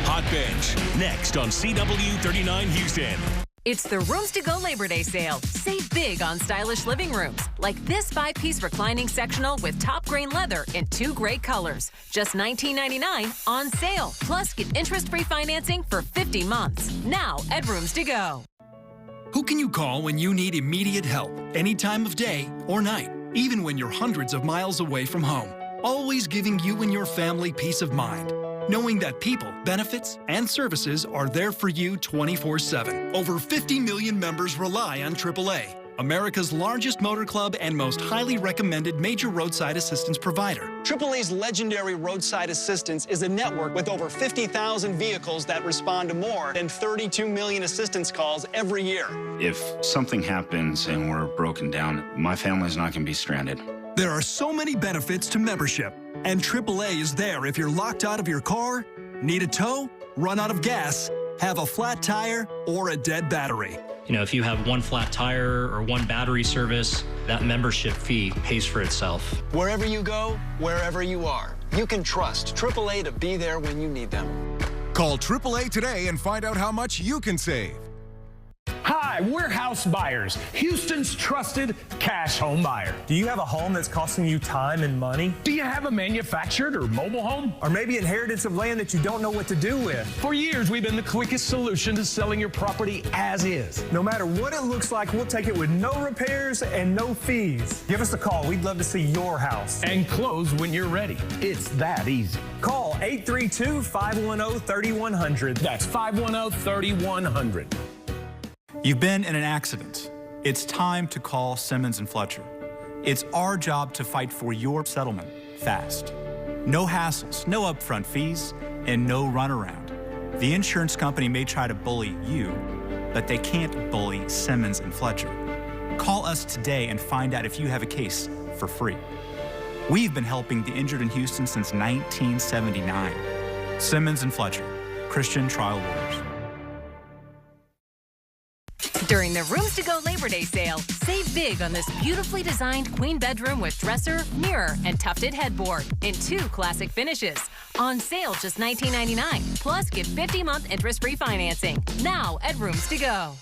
Hot Bench, next on CW39 Houston. It's the Rooms to Go Labor Day sale. Save big on stylish living rooms, like this 5-piece reclining sectional with top grain leather in 2 great colors. Just $19.99 on sale. Plus, get interest-free financing for 50 months. Now at Rooms to Go. Who can you call when you need immediate help, any time of day or night, even when you're hundreds of miles away from home? Always giving you and your family peace of mind, knowing that people, benefits, and services are there for you 24/7. Over 50 million members rely on AAA, America's largest motor club and most highly recommended major roadside assistance provider. AAA's legendary roadside assistance is a network with over 50,000 vehicles that respond to more than 32 million assistance calls every year. If something happens and we're broken down, my family's not going to be stranded. There are so many benefits to membership, and AAA is there if you're locked out of your car, need a tow, run out of gas, have a flat tire, or a dead battery. You know, if you have one flat tire or one battery service, that membership fee pays for itself. Wherever you go, wherever you are, you can trust AAA to be there when you need them. Call AAA today and find out how much you can save. Hi, we're House Buyers, Houston's trusted cash home buyer. Do you have a home that's costing you time and money? Do you have a manufactured or mobile home? Or maybe inheritance of land that you don't know what to do with? For years, we've been the quickest solution to selling your property as is. No matter what it looks like, we'll take it with no repairs and no fees. Give us a call. We'd love to see your house. And close when you're ready. It's that easy. Call 832-510-3100. That's 510-3100. You've been in an accident. It's time to call Simmons & Fletcher. It's our job to fight for your settlement fast. No hassles, no upfront fees, and no runaround. The insurance company may try to bully you, but they can't bully Simmons & Fletcher. Call us today and find out if you have a case for free. We've been helping the injured in Houston since 1979. Simmons & Fletcher, Christian Trial Lawyers. During the Rooms to Go Labor Day sale, save big on this beautifully designed queen bedroom with dresser, mirror, and tufted headboard in 2 classic finishes. On sale just $19.99. Plus, get 50-month interest-free financing. Now at Rooms to Go.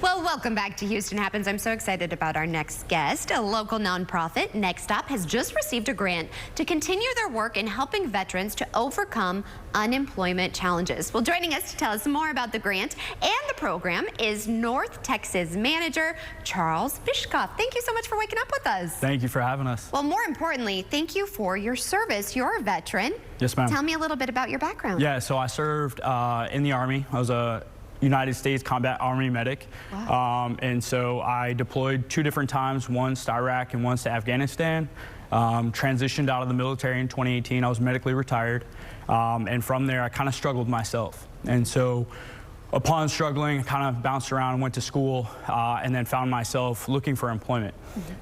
Well, welcome back to Houston Happens. I'm so excited about our next guest. A local nonprofit, Next Stop, has just received a grant to continue their work in helping veterans to overcome unemployment challenges. Well, joining us to tell us more about the grant and the program is North Texas manager Charles Bishkoff. Thank you so much for waking up with us. Thank you for having us. Well, more importantly, thank you for your service. You're a veteran. Yes, ma'am. Tell me a little bit about your background. Yeah, so I served in the Army. I was a United States Combat Army medic. Wow. And so I deployed 2 different times, once to Iraq and once to Afghanistan. Transitioned out of the military in 2018. I was medically retired. And from there, I kind of struggled myself. And so upon struggling, I kind of bounced around and went to school and then found myself looking for employment.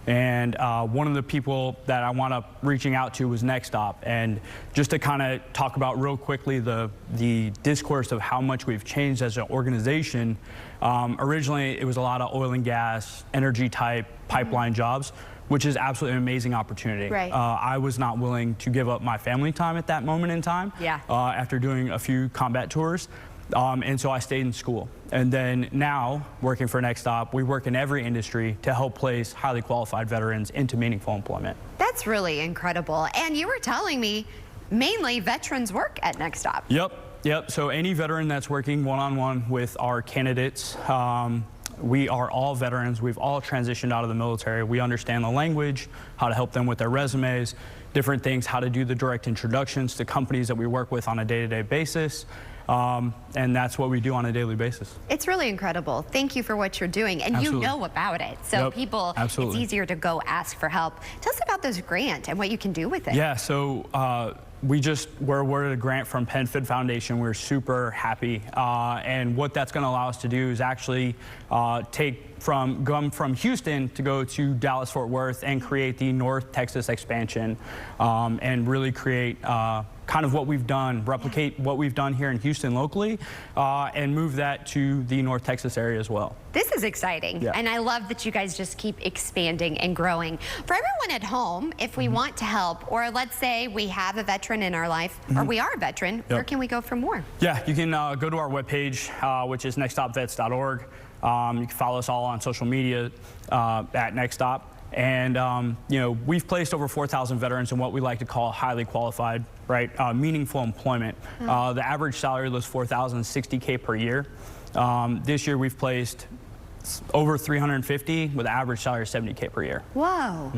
And one of the people that I wound up reaching out to was Next Stop. And just to kind of talk about real quickly the discourse of how much we've changed as an organization, originally it was a lot of oil and gas, energy type pipeline jobs, which is absolutely an amazing opportunity. Right. I was not willing to give up my family time at that moment in time. Yeah. After doing a few combat tours. And so I stayed in school. And then now, working for Next Stop, we work in every industry to help place highly qualified veterans into meaningful employment. That's really incredible. And you were telling me mainly veterans work at Next Stop. Yep. So any veteran that's working one-on-one with our candidates, we are all veterans. We've all transitioned out of the military. We understand the language, how to help them with their resumes, different things, how to do the direct introductions to companies that we work with on a day-to-day basis. And that's what we do on a daily basis. It's really incredible. Thank you for what you're doing. And Absolutely. You know about it. So people, Absolutely. It's easier to go ask for help. Tell us about this grant and what you can do with it. Yeah, so we're awarded a grant from PenFed Foundation. We're super happy. And what that's going to allow us to do is actually come from Houston to go to Dallas-Fort Worth and create the North Texas expansion and really create kind of what we've done, replicate what we've done here in Houston locally, and move that to the North Texas area as well. This is exciting, and I love that you guys just keep expanding and growing. For everyone at home, if we want to help, or let's say we have a veteran in our life, or we are a veteran, where can we go for more? Yeah, you can go to our webpage, which is nextstopvets.org. You can follow us all on social media at Next Stop. And, you know, we've placed over 4,000 veterans in what we like to call highly qualified, right, meaningful employment. The average salary was $4,060K per year. This year we've placed over 350 with an average salary of $70K per year. Whoa.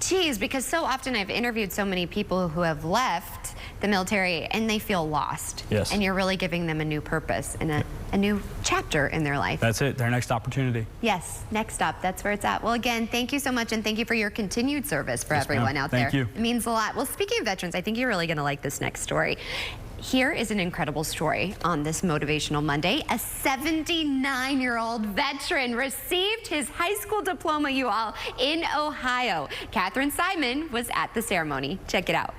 Geez, because so often I've interviewed so many people who have left the military and they feel lost. Yes. And you're really giving them a new purpose and a new chapter in their life. That's it, their next opportunity. Yes, Next Stop, that's where it's at. Well, again, thank you so much, and thank you for your continued service for everyone out there. Thank you. It means a lot. Well, speaking of veterans, I think you're really going to like this next story. Here is an incredible story on this Motivational Monday. A 79-year-old veteran received his high school diploma, you all, in Ohio. Catherine Simon was at the ceremony. Check it out.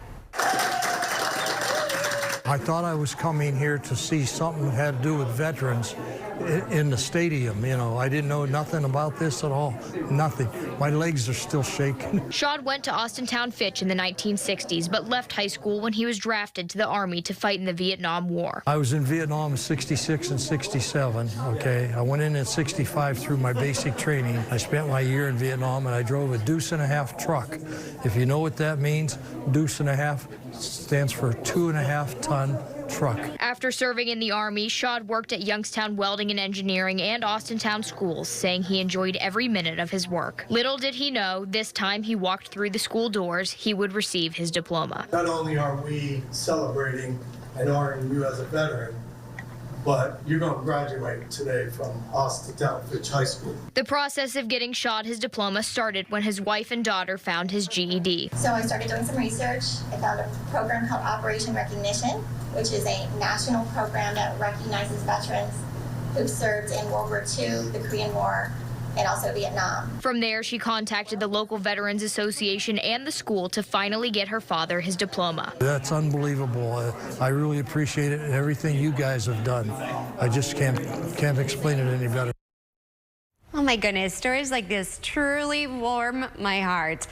I thought I was coming here to see something that had to do with veterans in the stadium. You know, I didn't know nothing about this at all. Nothing. My legs are still shaking. Shad went to Austintown Fitch in the 1960s, but left high school when he was drafted to the Army to fight in the Vietnam War. I was in Vietnam in 66 and 67, okay? I went in 65 through my basic training. I spent my year in Vietnam, and I drove a deuce-and-a-half truck. If you know what that means, deuce-and-a-half stands for 2.5-ton truck. After serving in the Army, Shad worked at Youngstown Welding and Engineering and Austintown Schools, saying he enjoyed every minute of his work. Little did he know, this time he walked through the school doors, he would receive his diploma. Not only are we celebrating and honoring you as a veteran, but you're going to graduate today from Austintown Fitch High School. The process of getting Shad his diploma started when his wife and daughter found his GED. So I started doing some research. I found a program called Operation Recognition, which is a national program that recognizes veterans who served in World War II, the Korean War, and also Vietnam. From there, she contacted the local Veterans Association and the school to finally get her father his diploma. That's unbelievable. I really appreciate it and everything you guys have done. I just can't explain it any better. Oh my goodness, stories like this truly warm my heart.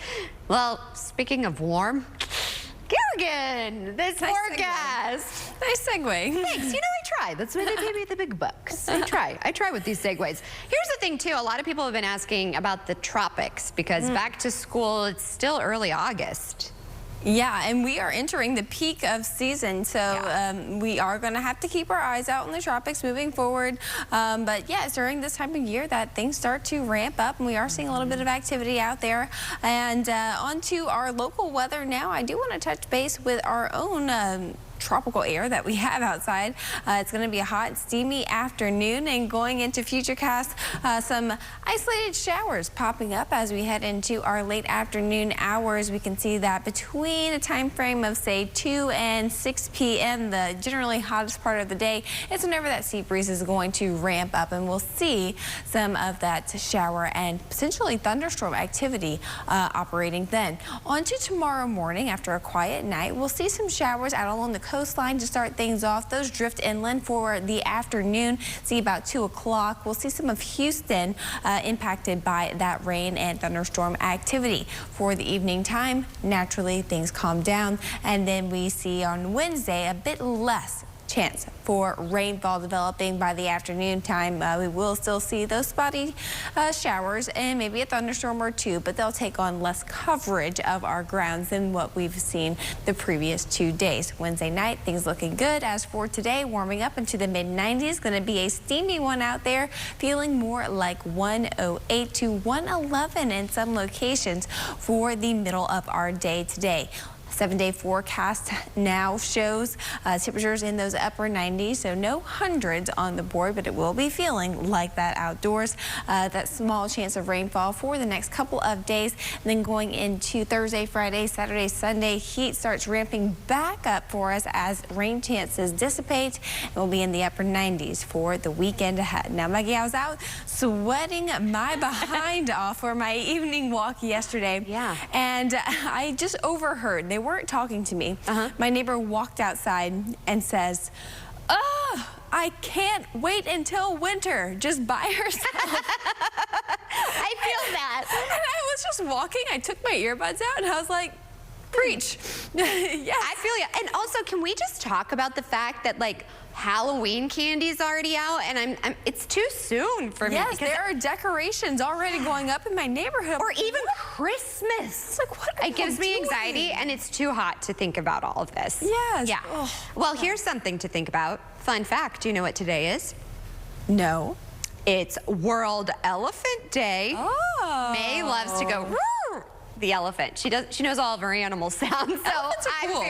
Well, speaking of warm, Kerrigan, this forecast. Nice segue. Thanks. You know, I try. That's why they pay me the big bucks. I try with these segues. Here's the thing, too. A lot of people have been asking about the tropics because back to school, it's still early August. Yeah, and we are entering the peak of season, so we are going to have to keep our eyes out in the tropics moving forward. But yeah, it's during this time of year that things start to ramp up, and we are seeing a little bit of activity out there. And on to our local weather now. I do want to touch base with our own tropical air that we have outside. It's going to be a hot, steamy afternoon, and going into Futurecast, some isolated showers popping up as we head into our late afternoon hours. We can see that between a time frame of, say, 2 and 6 p.m., the generally hottest part of the day, is whenever that sea breeze is going to ramp up, and we'll see some of that shower and potentially thunderstorm activity operating then. On to tomorrow morning, after a quiet night, we'll see some showers out along the coastline to start things off. Those drift inland for the afternoon. See about 2 o'clock. We'll see some of Houston impacted by that rain and thunderstorm activity. For the evening time, naturally things calm down, and then we see on Wednesday a bit less chance for rainfall developing by the afternoon time. We will still see those spotty showers and maybe a thunderstorm or two, but they'll take on less coverage of our grounds than what we've seen the previous 2 days. Wednesday night, things looking good. As for today, warming up into the mid-90s. Going to be a steamy one out there, feeling more like 108 to 111 in some locations for the middle of our day today. 7-day forecast now shows temperatures in those upper 90s, so no hundreds on the board, but it will be feeling like that outdoors. That small chance of rainfall for the next couple of days. And then going into Thursday, Friday, Saturday, Sunday, heat starts ramping back up for us as rain chances dissipate. And we'll be in the upper 90s for the weekend ahead. Now, Maggie, I was out sweating my behind off for my evening walk yesterday. Yeah. And I just overheard. They weren't talking to me. My neighbor walked outside and says, "Oh, I can't wait until winter," just by herself. I feel that. And I was just walking. I took my earbuds out and I was like, preach. Yes. I feel you. And also, can we just talk about the fact that, like, Halloween candy's already out, and it's too soon for me. Yes, there are decorations already going up in my neighborhood. Or even Christmas. It's like, what it gives me anxiety, and it's too hot to think about all of this. Yes. Yeah. Oh. Well, here's something to think about. Fun fact, do you know what today is? No. It's World Elephant Day. Oh. May loves to go, "Roar," the elephant. She knows all of her animal sounds. So Elephants are cool.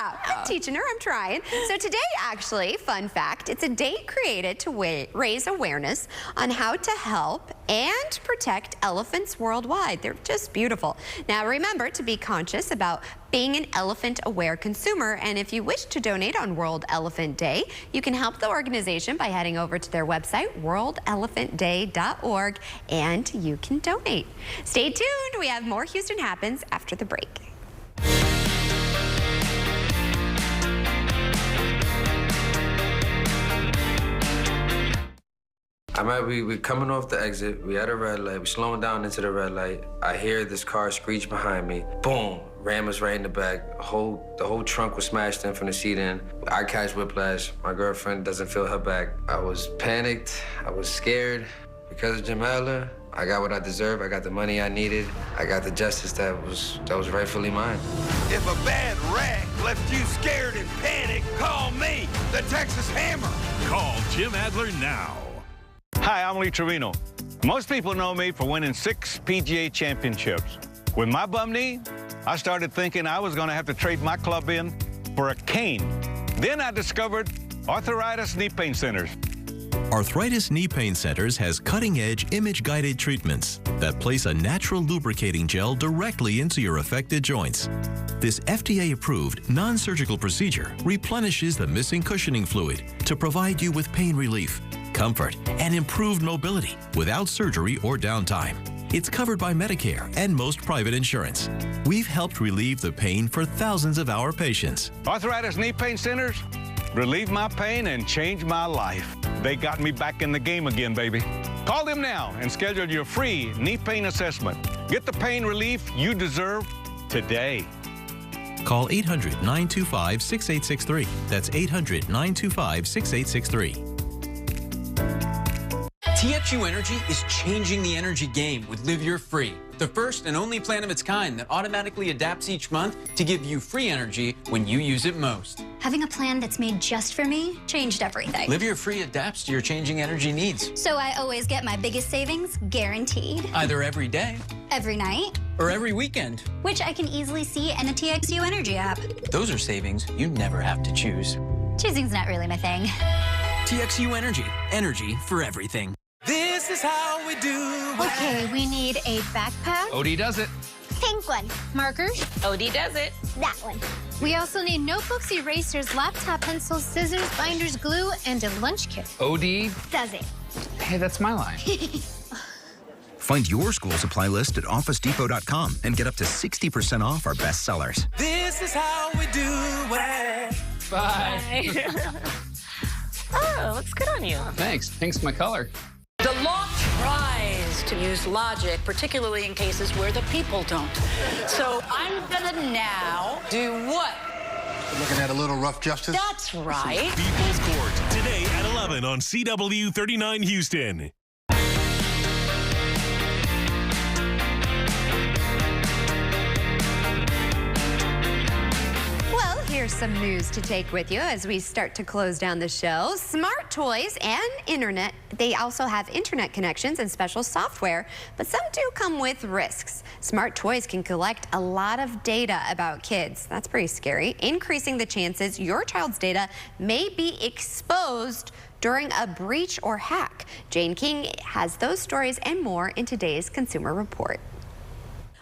I'm teaching her, I'm trying. So today, actually, fun fact, it's a day created to raise awareness on how to help and protect elephants worldwide. They're just beautiful. Now, remember to be conscious about being an elephant-aware consumer, and if you wish to donate on World Elephant Day, you can help the organization by heading over to their website, worldelephantday.org, and you can donate. Stay tuned. We have more Houston Happens after the break. We're coming off the exit. We at a red light. We're slowing down into the red light. I hear this car screech behind me. Boom! Ram us right in the back. The whole trunk was smashed in from the seat in. I catch whiplash. My girlfriend doesn't feel her back. I was panicked. I was scared. Because of Jim Adler, I got what I deserved. I got the money I needed. I got the justice that was rightfully mine. If a bad wreck left you scared and panicked, call me, the Texas Hammer. Call Jim Adler now. Hi, I'm Lee Trevino. Most people know me for winning 6 PGA championships. With my bum knee, I started thinking I was going to have to trade my club in for a cane. Then I discovered Arthritis Knee Pain Centers. Arthritis Knee Pain Centers has cutting-edge image-guided treatments that place a natural lubricating gel directly into your affected joints. This FDA-approved, non-surgical procedure replenishes the missing cushioning fluid to provide you with pain relief, comfort, and improved mobility without surgery or downtime. It's covered by Medicare and most private insurance. We've helped relieve the pain for thousands of our patients. Arthritis Knee Pain Centers relieve my pain and change my life. They got me back in the game again, baby. Call them now and schedule your free knee pain assessment. Get the pain relief you deserve today. Call 800-925-6863. That's 800-925-6863. TXU Energy is changing the energy game with Live Your Free, the first and only plan of its kind that automatically adapts each month to give you free energy when you use it most. Having a plan that's made just for me changed everything. Live Your Free adapts to your changing energy needs. So I always get my biggest savings guaranteed. Either every day, every night, or every weekend. Which I can easily see in the TXU Energy app. Those are savings you never have to choose. Choosing's not really my thing. TXU Energy. Energy for everything. This is how we do it. Okay, we need a backpack. OD does it. Pink one. Markers. OD does it. That one. We also need notebooks, erasers, laptop pencils, scissors, binders, glue, and a lunch kit. OD does it. Hey, that's my line. Find your school supply list at OfficeDepot.com and get up to 60% off our best sellers. This is how we do it. Bye. Oh, looks good on you. Thanks. Pink's my color. The law tries to use logic, particularly in cases where the people don't. So I'm gonna now do what? Looking at a little rough justice? That's right. People's Court, today at 11 on CW 39 Houston. Here's some news to take with you as we start to close down the show. Smart toys and internet, they also have internet connections and special software, but some do come with risks. Smart toys can collect a lot of data about kids. That's pretty scary, increasing the chances your child's data may be exposed during a breach or hack. Jane King has those stories and more in today's Consumer Report.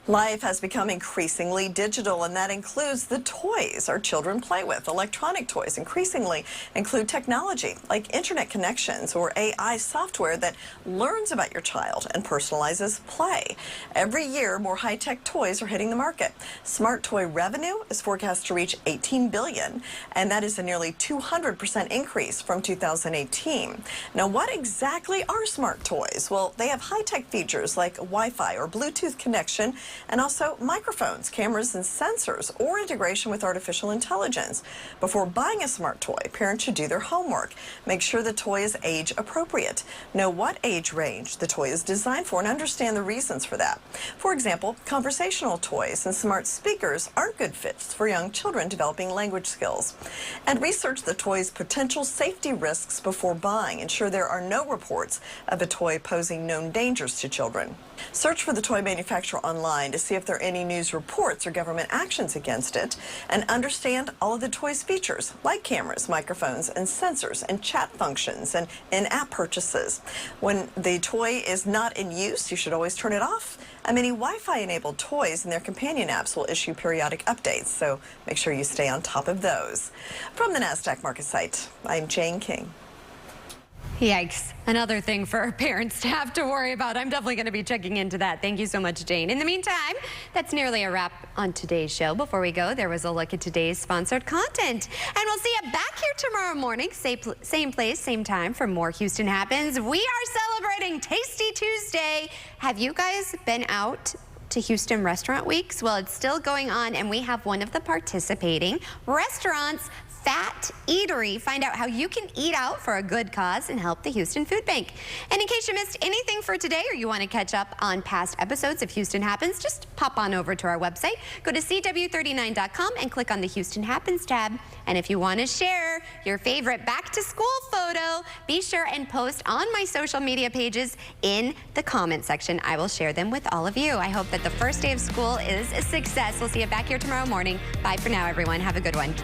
Life has become increasingly digital, and that includes the toys our children play with. Electronic toys increasingly include technology like internet connections or AI software that learns about your child and personalizes play. Every year, more high-tech toys are hitting the market. Smart toy revenue is forecast to reach $18 billion, and that is a nearly 200% increase from 2018. Now, what exactly are smart toys? Well, they have high-tech features like Wi-Fi or Bluetooth connection, and also microphones, cameras, and sensors, or integration with artificial intelligence. Before buying a smart toy, parents should do their homework. Make sure the toy is age appropriate. Know what age range the toy is designed for and understand the reasons for that. For example, conversational toys and smart speakers aren't good fits for young children developing language skills. And research the toy's potential safety risks before buying. Ensure there are no reports of a toy posing known dangers to children. Search for the toy manufacturer online to see if there are any news reports or government actions against it, and understand all of the toy's features like cameras, microphones, and sensors, and chat functions, and in-app purchases. When the toy is not in use, you should always turn it off. And many Wi-Fi enabled toys and their companion apps will issue periodic updates, so make sure you stay on top of those. From the NASDAQ market site, I'm Jane King. Yikes. Another thing for our parents to have to worry about. I'm definitely going to be checking into that. Thank you so much, Jane. In the meantime, that's nearly a wrap on today's show. Before we go, there was a look at today's sponsored content. And we'll see you back here tomorrow morning, same place, same time for more Houston Happens. We are celebrating Tasty Tuesday. Have you guys been out to Houston Restaurant Weeks? Well, it's still going on, and we have one of the participating restaurants, Fat Eatery. Find out how you can eat out for a good cause and help the Houston Food Bank. And in case you missed anything for today or you want to catch up on past episodes of Houston Happens, just pop on over to our website. Go to CW39.com and click on the Houston Happens tab. And if you want to share your favorite back to school photo, be sure and post on my social media pages in the comment section. I will share them with all of you. I hope that the first day of school is a success. We'll see you back here tomorrow morning. Bye for now, everyone. Have a good one.